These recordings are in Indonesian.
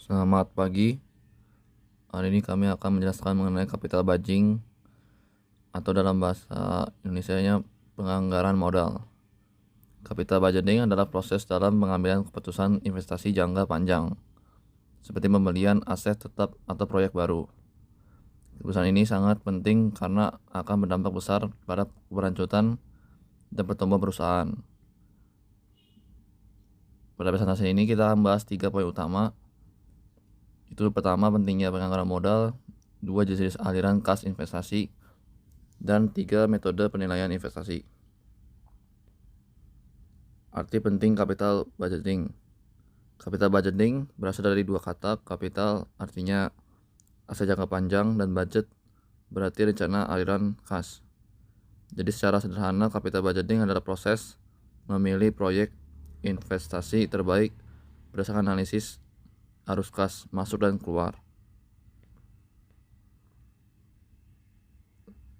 Selamat pagi. Hari ini kami akan menjelaskan mengenai capital budgeting atau dalam bahasa Indonesianya penganggaran modal. Capital budgeting adalah proses dalam pengambilan keputusan investasi jangka panjang, seperti pembelian aset tetap atau proyek baru. Keputusan ini sangat penting karena akan berdampak besar pada keberlanjutan dan pertumbuhan perusahaan. Pada presentasi ini kita membahas 3 poin utama. Itu pertama, pentingnya penganggaran modal, 2 jenis aliran kas investasi, dan 3 metode penilaian investasi. Arti penting capital budgeting. Capital budgeting berasal dari 2 kata. Capital artinya aset jangka panjang dan budget berarti rencana aliran kas. Jadi secara sederhana, capital budgeting adalah proses memilih proyek investasi terbaik berdasarkan analisis arus kas masuk dan keluar.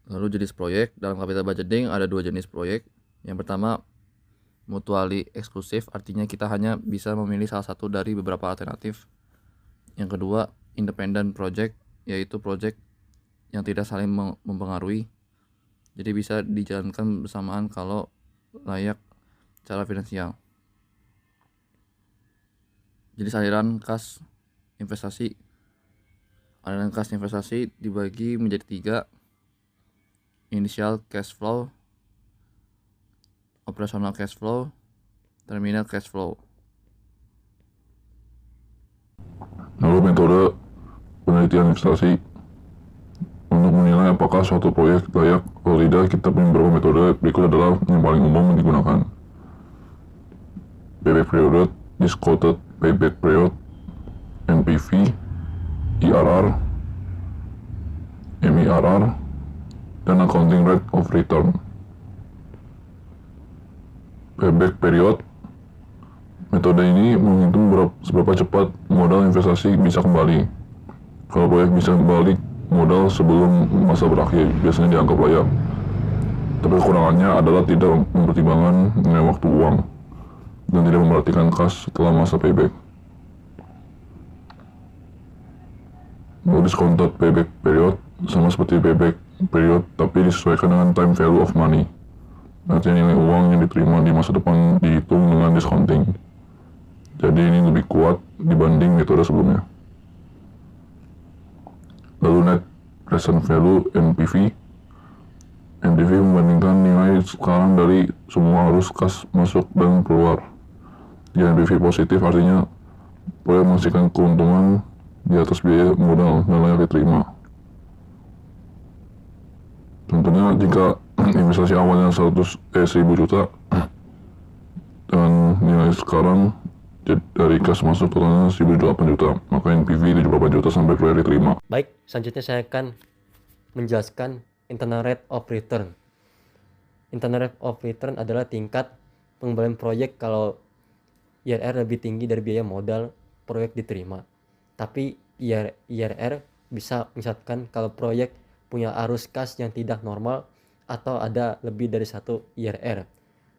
Lalu jenis proyek. Dalam capital budgeting ada 2 jenis proyek. Yang pertama, mutually eksklusif, artinya kita hanya bisa memilih salah satu dari beberapa alternatif. Yang kedua, independent project, yaitu project yang tidak saling mempengaruhi, jadi bisa dijalankan bersamaan kalau layak secara finansial. Jadi aliran kas investasi. Aliran kas investasi dibagi menjadi 3. Initial cash flow, operational cash flow, terminal cash flow. Lalu metode penelitian investasi. Untuk menilai apakah suatu proyek layak atau tidak, kita punya beberapa metode. Berikut adalah yang paling umum digunakan. Payback period, discounted payback period, NPV, IRR, MERR, dan accounting rate of return. Payback period. Metode ini menghitung seberapa cepat modal investasi bisa kembali. Kalau proyek bisa kembali modal sebelum masa berakhir, biasanya dianggap layak. Tapi kekurangannya adalah tidak mempertimbangkan nilai waktu uang dan tidak memperhatikan kas setelah masa payback. Lalu discounted payback period sama seperti payback period, tapi disesuaikan dengan time value of money. Artinya nilai uang yang diterima di masa depan dihitung dengan discounting. Jadi ini lebih kuat dibanding metode sebelumnya. Lalu net present value, NPV. NPV membandingkan nilai sekarang dari semua arus kas masuk dan keluar. Di NPV positif artinya proyek menghasilkan keuntungan di atas biaya modal dan layak diterima. Contohnya jika investasi awalnya 1.000 juta dan nilai sekarang dari kas masuk totalnya 1.008 juta, maka NPV 78 juta sampai proyek diterima. Baik, selanjutnya saya akan menjelaskan internal rate of return. Internal rate of return adalah tingkat pengembalian proyek kalau IRR lebih tinggi dari biaya modal proyek diterima. Tapi IRR bisa misalkan kalau proyek punya arus kas yang tidak normal atau ada lebih dari 1 IRR.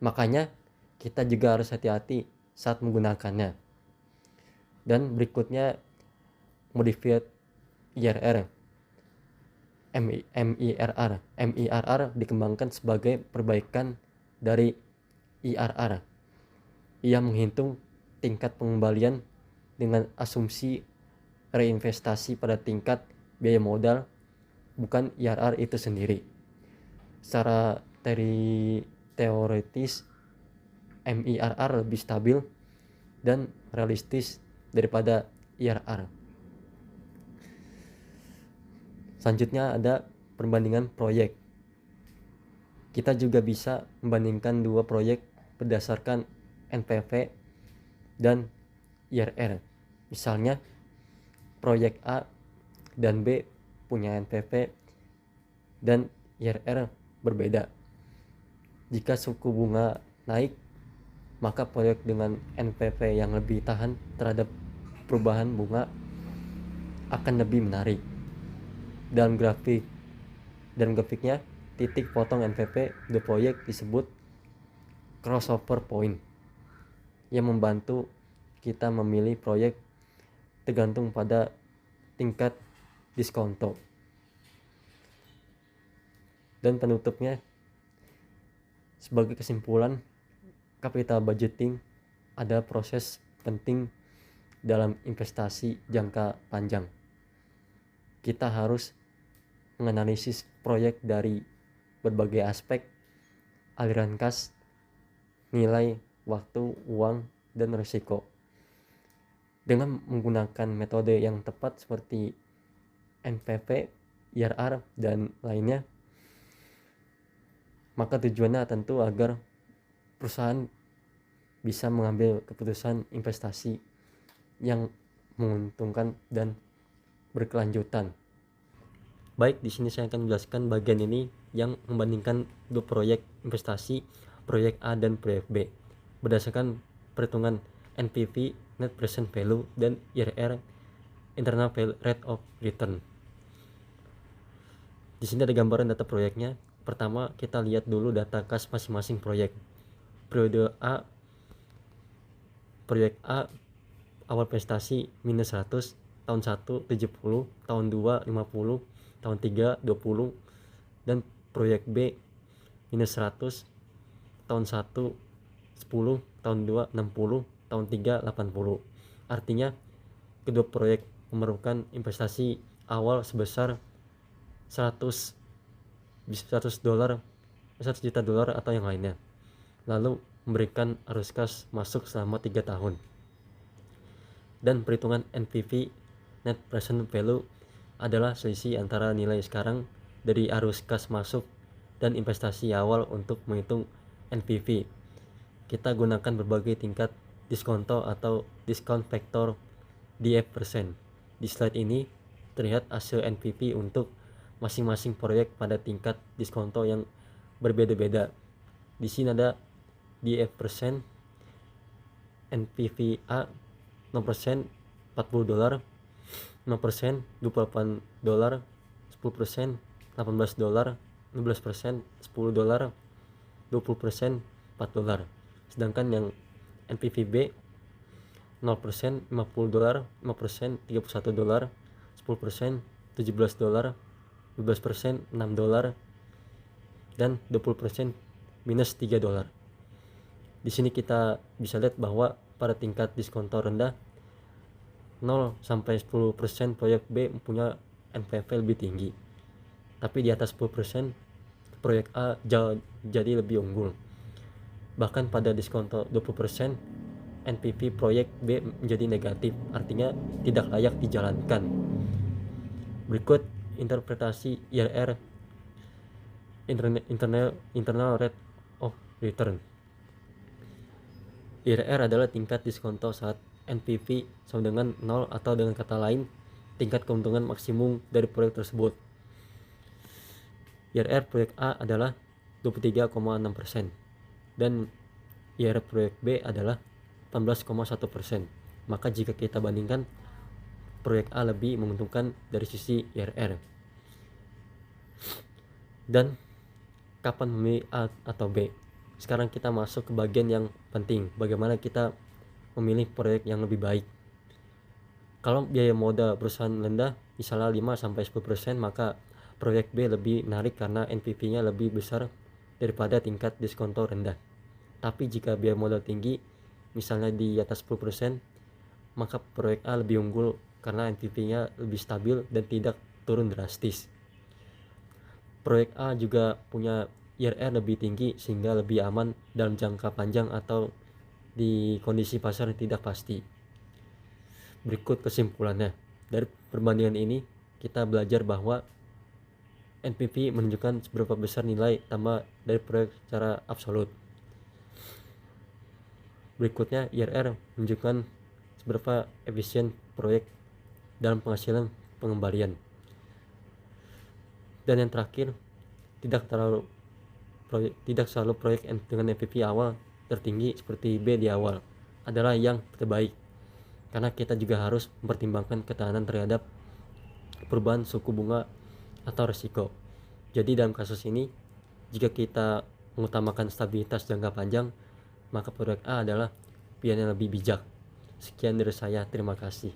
Makanya kita juga harus hati-hati saat menggunakannya. Dan berikutnya modified IRR, MERR. MERR dikembangkan sebagai perbaikan dari IRR. Ia menghitung tingkat pengembalian dengan asumsi reinvestasi pada tingkat biaya modal, bukan IRR itu sendiri. Secara teoritis, MERR lebih stabil dan realistis daripada IRR. Selanjutnya ada perbandingan proyek. Kita juga bisa membandingkan 2 proyek berdasarkan NPV dan IRR. Misalnya proyek A dan B punya NPV dan IRR berbeda. Jika suku bunga naik, maka proyek dengan NPV yang lebih tahan terhadap perubahan bunga akan lebih menarik. Dalam grafiknya, titik potong NPV di proyek disebut crossover point, yang membantu kita memilih proyek tergantung pada tingkat diskonto. Dan penutupnya, sebagai kesimpulan, capital budgeting ada proses penting dalam investasi jangka panjang. Kita harus menganalisis proyek dari berbagai aspek, aliran kas, nilai, waktu, uang, dan risiko. Dengan menggunakan metode yang tepat seperti NPV, IRR, dan lainnya, maka tujuannya tentu agar perusahaan bisa mengambil keputusan investasi yang menguntungkan dan berkelanjutan. Baik, di sini saya akan menjelaskan bagian ini yang membandingkan dua proyek investasi, proyek A dan proyek B, berdasarkan perhitungan NPV, Net Present Value, dan IRR, Internal Rate of Return. Di sini ada gambaran data proyeknya. Pertama, kita lihat dulu data kas masing-masing proyek. Periode A, proyek A awal prestasi minus 100, tahun 1 70, tahun 2 50, tahun 3 20, dan proyek B minus 100, tahun 1 10, tahun 2 60, tahun 3 80. Artinya kedua proyek memerlukan investasi awal sebesar 100 $100, $100 juta atau yang lainnya, lalu memberikan arus kas masuk selama 3 tahun. Dan perhitungan NPV, Net Present Value, adalah selisih antara nilai sekarang dari arus kas masuk dan investasi awal untuk menghitung NPV. Kita gunakan berbagai tingkat diskonto atau discount factor DF%. Di slide ini terlihat hasil NPV untuk masing-masing proyek pada tingkat diskonto yang berbeda-beda. Di sini ada DF%, NPV A 0% $40, 5% $28, 10% $18, 15% $10, 20% $4. Sedangkan yang NPV B 0% $50, 5% $31, 10% $17, 12% $6, dan 20% minus $3. Di sini kita bisa lihat bahwa pada tingkat diskonto rendah 0 sampai 10% proyek B mempunyai NPV lebih tinggi. Tapi di atas 10% proyek A jadi lebih unggul. Bahkan pada diskonto 20% NPV proyek B menjadi negatif, artinya tidak layak dijalankan. Berikut interpretasi IRR, Internal Rate of Return. IRR adalah tingkat diskonto saat NPV sama dengan 0, atau dengan kata lain tingkat keuntungan maksimum dari proyek tersebut. IRR proyek A adalah 23,6% dan IRR proyek B adalah 18,1%. Maka jika kita bandingkan, proyek A lebih menguntungkan dari sisi IRR. Dan kapan memilih A atau B? Sekarang kita masuk ke bagian yang penting, bagaimana kita memilih proyek yang lebih baik. Kalau biaya modal perusahaan rendah, misalnya 5-10%, maka proyek B lebih menarik karena NPV-nya lebih besar daripada tingkat diskonto rendah. Tapi jika biaya modal tinggi, misalnya di atas 10%, maka proyek A lebih unggul karena NPV-nya lebih stabil dan tidak turun drastis. Proyek A juga punya IRR lebih tinggi sehingga lebih aman dalam jangka panjang atau di kondisi pasar yang tidak pasti. Berikut kesimpulannya. Dari perbandingan ini kita belajar bahwa NPV menunjukkan seberapa besar nilai tambah dari proyek secara absolut. Berikutnya IRR menunjukkan seberapa efisien proyek dalam penghasilan pengembalian. Dan yang terakhir, tidak selalu proyek dengan NPV awal tertinggi seperti B di awal adalah yang terbaik, karena kita juga harus mempertimbangkan ketahanan terhadap perubahan suku bunga atau risiko. Jadi dalam kasus ini, jika kita mengutamakan stabilitas jangka panjang, maka proyek A adalah pilihan yang lebih bijak. Sekian dari saya, terima kasih.